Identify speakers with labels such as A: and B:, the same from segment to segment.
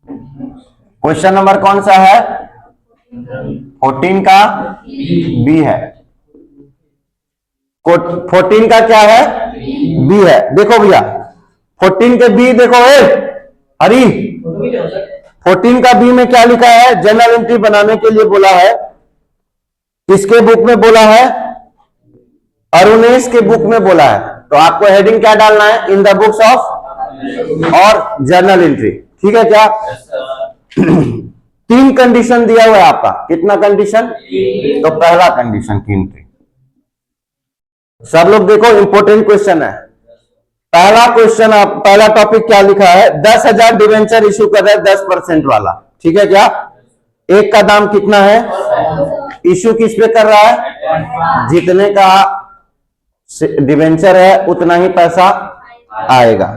A: Question number कौन सा है? 14 का बी है। 14 का क्या है? बी है। देखो भैया 14 के बी देखो, हरी 14 का बी में क्या लिखा है? जर्नल एंट्री बनाने के लिए बोला है। किसके बुक में बोला है? अरुणेश के बुक में बोला है। तो आपको हेडिंग क्या डालना है? इन द बुक्स ऑफ और जर्नल एंट्री। ठीक है क्या? 3 कंडीशन दिया हुआ है आपका। कितना कंडीशन? तो पहला कंडीशन की एंट्री। सब लोग देखो, इंपॉर्टेंट क्वेश्चन है। पहला क्वेश्चन, पहला टॉपिक क्या लिखा है? 10,000 डिवेंचर इशू कर रहा है 10% वाला। ठीक है क्या? एक का दाम कितना है? इशू किस पे कर रहा है? जितने का डिवेंचर है उतना ही पैसा आएगा।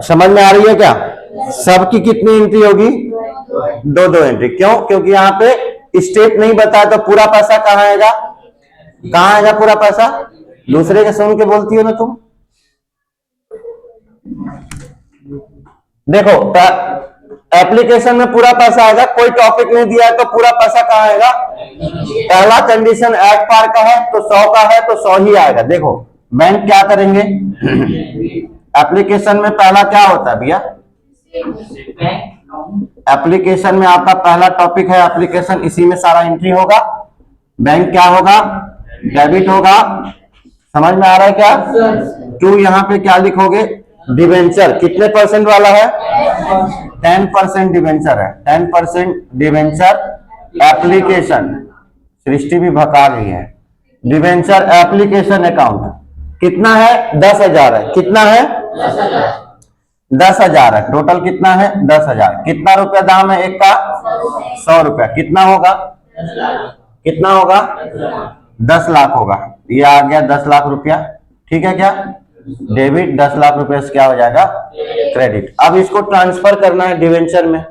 A: समझ में आ रही है क्या? सबकी कितनी एंट्री होगी? 2-2 एंट्री। क्यों? क्योंकि यहाँ पे स्टेप नहीं बताया तो पूरा पैसा कहाँ आएगा? कहाँ आएगा पूरा पैसा? दूसरे के सुन के बोलती हो ना तुम। देखो एप्लीकेशन में पूरा पैसा आएगा, कोई टॉपिक नहीं दिया है तो पूरा पैसा कहाँ आएगा? पहला कंडीशन एक पार का है तो 100 का है तो 100 ही आएगा। देखो बैंक क्या करेंगे? एप्लीकेशन में पहला क्या होता है भैया? एप्लीकेशन में आपका पहला टॉपिक है एप्लीकेशन, इसी में सारा एंट्री होगा। बैंक क्या होगा? डेबिट होगा। समझ में आ रहा है क्या? 2 यहाँ पे क्या लिखोगे? डिवेंचर कितने % वाला है? 10% डिवेंचर है। 10% डिवेंचर एप्लीकेशन। सृष्टि भी भका रही है। डिवेंचर एप्लीकेशन अकाउंट कितना है? 10,000 है। कितना है? 10,000 है। टोटल कितना है? 10,000। कितना रुपया दाम है एक का? 100 रुपया। कितना होगा? कितना होगा? 10 लाख होगा। ये आ गया 10 लाख रुपया। ठीक है क्या? डेबिट 10 लाख रुपए से क्या हो जाएगा? क्रेडिट। अब इसको ट्रांसफर करना है डिवेंचर में,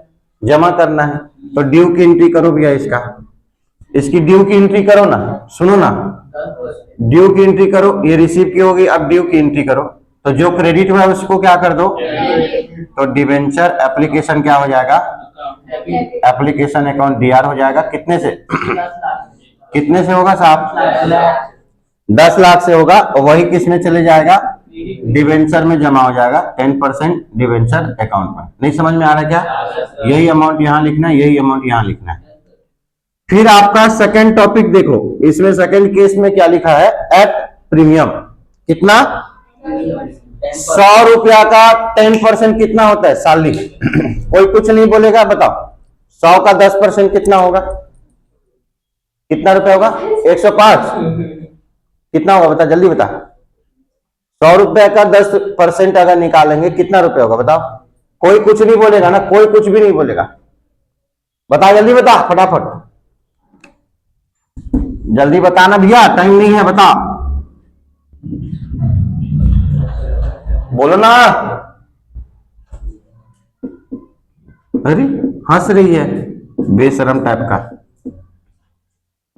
A: जमा करना है। तो ड्यू की एंट्री करो भैया। इसकी ड्यू की एंट्री करो ना। सुनो ना, ड्यू की एंट्री करो। ये रिसीव की होगी, अब ड्यू की एंट्री करो। तो जो क्रेडिट हुआ उसको क्या कर दो? तो डिवेंचर एप्लीकेशन क्या हो जाएगा? एप्लीकेशन अकाउंट डीआर हो जाएगा। कितने से? कितने से होगा साहब? 10 लाख से होगा। और वही किस में चले जाएगा? डिवेंचर में जमा हो जाएगा। 10% डिवेंचर अकाउंट में। नहीं समझ में आ रहा क्या? यही अमाउंट यहां लिखना है, यही अमाउंट यहां लिखना है। फिर आपका सेकंड टॉपिक देखो, इसमें सेकंड केस में क्या लिखा है? At premium. कितना? 100 रुपया का 10% कितना होता है? साली कोई कुछ नहीं बोलेगा, बताओ 100 का 10% कितना होगा? कितना रुपया होगा? 105। कितना होगा बता, जल्दी बता। 100 रुपए का 10% अगर निकालेंगे कितना रुपया होगा बताओ? कोई कुछ नहीं बोलेगा ना, कोई कुछ भी नहीं बोलेगा। बता, जल्दी बता, फटाफट जल्दी बताना भैया, टाइम नहीं है। बता, बोलो ना। अरे हंस रही है बेशरम टाइप का।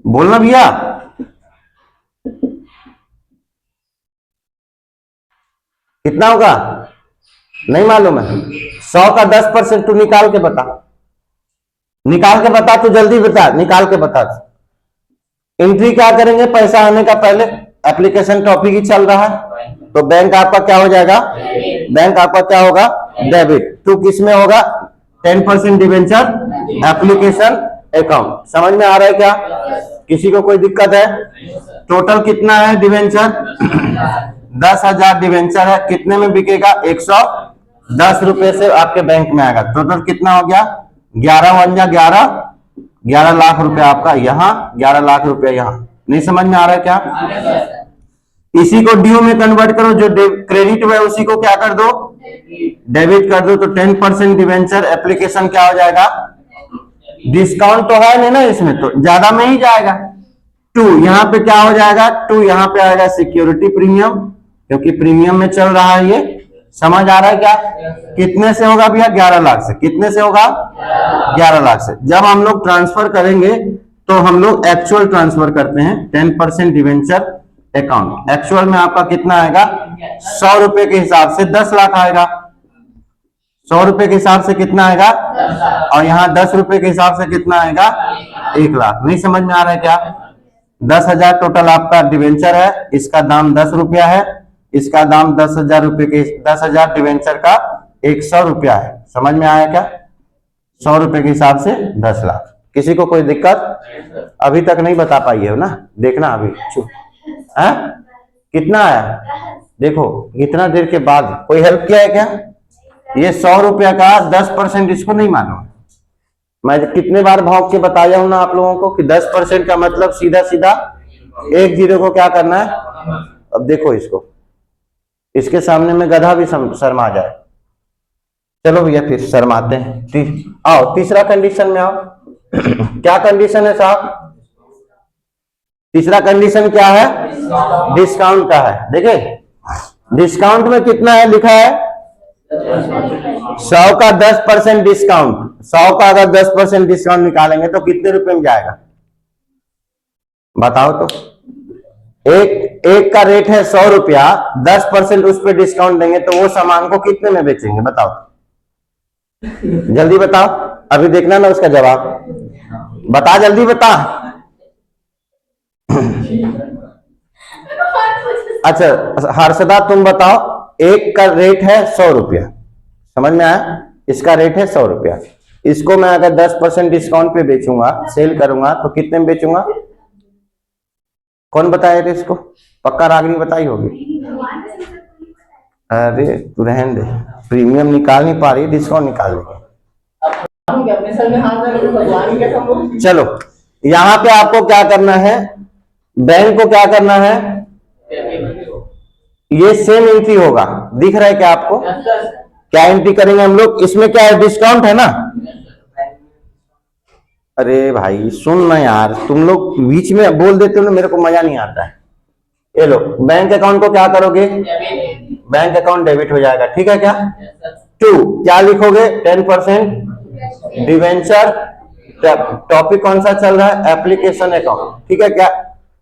A: बोलना भैया। कितना होगा? नहीं मालूम है? 100 का 10% तू निकाल के बता। निकाल के बता, तू जल्दी बता, निकाल के बता। एंट्री क्या करेंगे? पैसा आने का पहले एप्लीकेशन टॉपिक ही चल रहा है तो बैंक आपका क्या हो जाएगा? बैंक आपका क्या होगा? डेबिट। तू किस में होगा? 10% डिवेंचर एप्लीकेशन अकाउंट। समझ में आ रहा है क्या? किसी को कोई दिक्कत है? टोटल कितना है डिवेंचर? 10,000 डिवेंचर है। कितने में बिकेगा? 110 रुपए से आपके बैंक में आएगा। टोटल कितना हो गया? 11 लाख रुपया आपका यहाँ, 11 लाख रुपया यहाँ। नहीं समझ में आ रहा है क्या? इसी को ड्यू में कन्वर्ट करो। जो क्रेडिट हुआ है उसी को क्या कर दो? डेबिट कर दो। तो 10% डिवेंचर एप्लीकेशन क्या हो जाएगा? डिस्काउंट तो है नहीं ना इसमें, तो ज्यादा में ही जाएगा। 2 यहाँ पे क्या हो जाएगा? 2 यहाँ पे आएगा सिक्योरिटी प्रीमियम, क्योंकि प्रीमियम में चल रहा है ये। समझ आ रहा है क्या? कितने से होगा भैया? 11 लाख से। कितने से होगा? 11 लाख से। जब हम लोग ट्रांसफर करेंगे तो हम लोग एक्चुअल ट्रांसफर करते हैं। 10% डिवेंचर अकाउंट एक्चुअल में आपका कितना आएगा? 100 रुपए के हिसाब से 10 लाख आएगा। 100 रुपए के हिसाब से कितना आएगा, और यहाँ 10 रुपए के हिसाब से कितना आएगा, 1 लाख। नहीं समझ में आ रहा है क्या? 10,000 टोटल आपका डिवेंचर है, इसका दाम 10 रुपया है, इसका दाम 10,000 रुपए के, 10,000 डिवेंचर का 100 रुपया है। समझ में आया क्या? 100 रुपए के हिसाब से 10 लाख। किसी को कोई दिक्कत? अभी तक नहीं बता पाई है ना, देखना अभी है? कितना आया देखो, इतना देर के बाद कोई हेल्प किया है क्या? ये 100 रुपया का 10% इसको नहीं मालूम। मैं कितने बार भाग के बताया हूं ना आप लोगों को कि 10% का मतलब सीधा सीधा एक जीरो को क्या करना है। अब देखो इसको, इसके सामने में गधा भी शर्मा जाए। चलो भैया फिर शर्माते हैं। आओ तीसरा कंडीशन में आओ। क्या कंडीशन है साहब? तीसरा कंडीशन क्या है? डिस्काउंट का है। देखिए डिस्काउंट में कितना है लिखा है, 100 का 10% डिस्काउंट। 100 का अगर 10% डिस्काउंट निकालेंगे तो कितने रुपए में जाएगा बताओ तो? एक का रेट है 100 रुपया, 10% उस पर डिस्काउंट देंगे तो वो सामान को कितने में बेचेंगे बताओ? जल्दी बताओ, अभी देखना ना उसका जवाब। बता जल्दी बता। अच्छा हर्षदा तुम बताओ, एक का रेट है 100 रुपया, समझ में आया? इसका रेट है 100 रुपया, इसको मैं अगर 10% डिस्काउंट पे बेचूंगा, सेल करूंगा तो कितने में बेचूंगा? कौन बताया थे इसको? पक्का रागनी बताई होगी। अरे तू रहने दे, प्रीमियम निकाल नहीं पा रही, डिस्काउंट निकाल देगा। चलो यहाँ पे आपको क्या करना है, बैंक को क्या करना है, ये सेम एंट्री होगा, दिख रहा है क्या आपको? क्या एंट्री करेंगे हम लोग? इसमें क्या है, डिस्काउंट है ना। अरे भाई सुन ना यार, तुम लोग बीच में बोल देते हो ना, मेरे को मजा नहीं आता है। ये लो, बैंक अकाउंट को क्या करोगे? बैंक अकाउंट डेबिट हो जाएगा, ठीक है क्या? 2 क्या लिखोगे? 10% डिवेंचर। टॉपिक कौन सा चल रहा है? एप्लीकेशन अकाउंट, ठीक है क्या?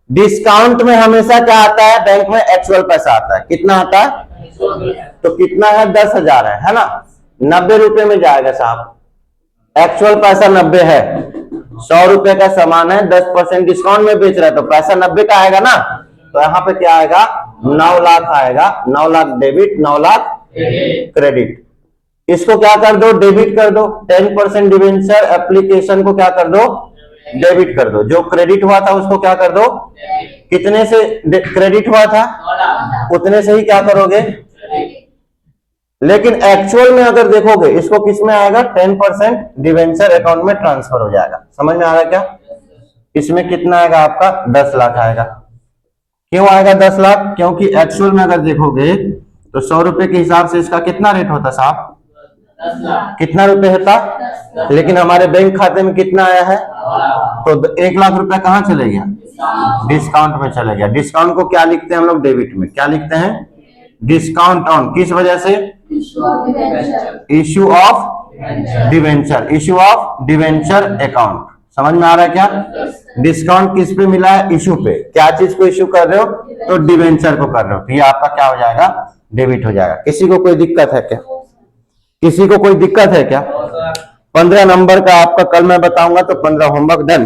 A: डिस्काउंट में हमेशा क्या आता है? बैंक में एक्चुअल पैसा आता है। कितना आता है? तो कितना है? 10,000 है ना? 90 रुपए में जाएगा साहब। एक्चुअल पैसा 90 है, 100 रुपए का सामान है, 10% डिस्काउंट में बेच रहा है तो पैसा 90 का आएगा ना। तो यहाँ पे क्या आएगा? 9 लाख आएगा। 9 लाख डेबिट, 9 लाख क्रेडिट। इसको क्या कर दो? डेबिट कर दो। 10% डिवेंचर एप्लीकेशन को क्या कर दो? डेबिट कर दो। जो क्रेडिट हुआ था उसको क्या कर दो? कितने से क्रेडिट हुआ था उतने से ही क्या करोगे? लेकिन एक्चुअल में अगर देखोगे इसको किस में आएगा? 10% डिवेंचर अकाउंट में ट्रांसफर हो जाएगा। समझ में आ रहा क्या? इसमें कितना आएगा आपका? 10 लाख आएगा। क्यों आएगा 10 लाख? क्योंकि एक्चुअल में अगर देखोगे तो 100 रुपए के हिसाब से इसका कितना रेट होता साहब? कितना रुपए होता? लेकिन हमारे बैंक खाते में कितना आया है? तो 1 लाख रुपए कहाँ चले गया? डिस्काउंट में चले गया। डिस्काउंट को क्या लिखते हैं हम लोग? डेबिट में। क्या लिखते हैं? Discount on. किस वजह से? Issue of debenture. Issue of debenture account. समझ में आ रहा है क्या? डिस्काउंट किस पे मिला है? इश्यू पे। क्या चीज को इश्यू कर रहे हो? तो डिवेंचर को कर रहे हो, तो ये आपका क्या हो जाएगा? डेबिट हो जाएगा। किसी को कोई दिक्कत है क्या? किसी को कोई दिक्कत है क्या? 15 नंबर का आपका कल मैं बताऊंगा, तो 15 होमवर्क डन।